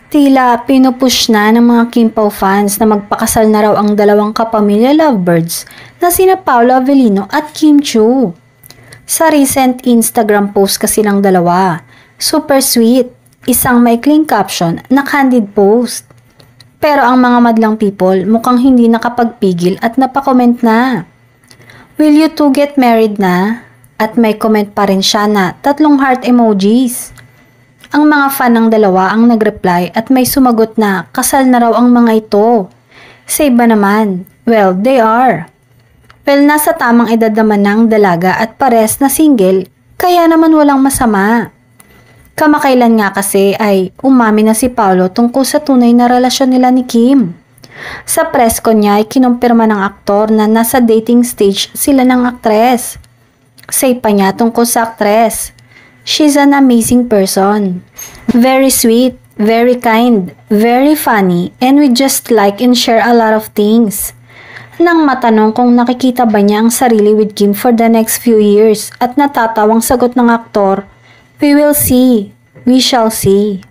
Tila pinupush na ng mga Kim Pao fans na magpakasal na raw ang dalawang kapamilya lovebirds na sina Paolo Avellino at Kim Chiu. Sa recent Instagram post kasi ng dalawa, super sweet, isang maikling caption na candid post. Pero ang mga madlang people mukhang hindi nakapagpigil at napakomment na. Will you two get married na? At may comment pa rin siya na 3 heart emojis. Ang mga fan ng dalawa ang nagreply at may sumagot na kasal na raw ang mga ito. Sa iba naman, well, they are. Well, nasa tamang edad naman ng dalaga at pares na single, kaya naman walang masama. Kamakailan nga kasi ay umamin na si Paolo tungkol sa tunay na relasyon nila ni Kim. Sa press con niya ay kinumpirma ng aktor na nasa dating stage sila ng aktres. Say pa niya tungkol sa aktres, she's an amazing person. Very sweet, very kind, very funny, and we just like and share a lot of things. Nang matanong kung nakikita ba niya ang sarili with Kim for the next few years at natatawang sagot ng aktor, we will see, we shall see.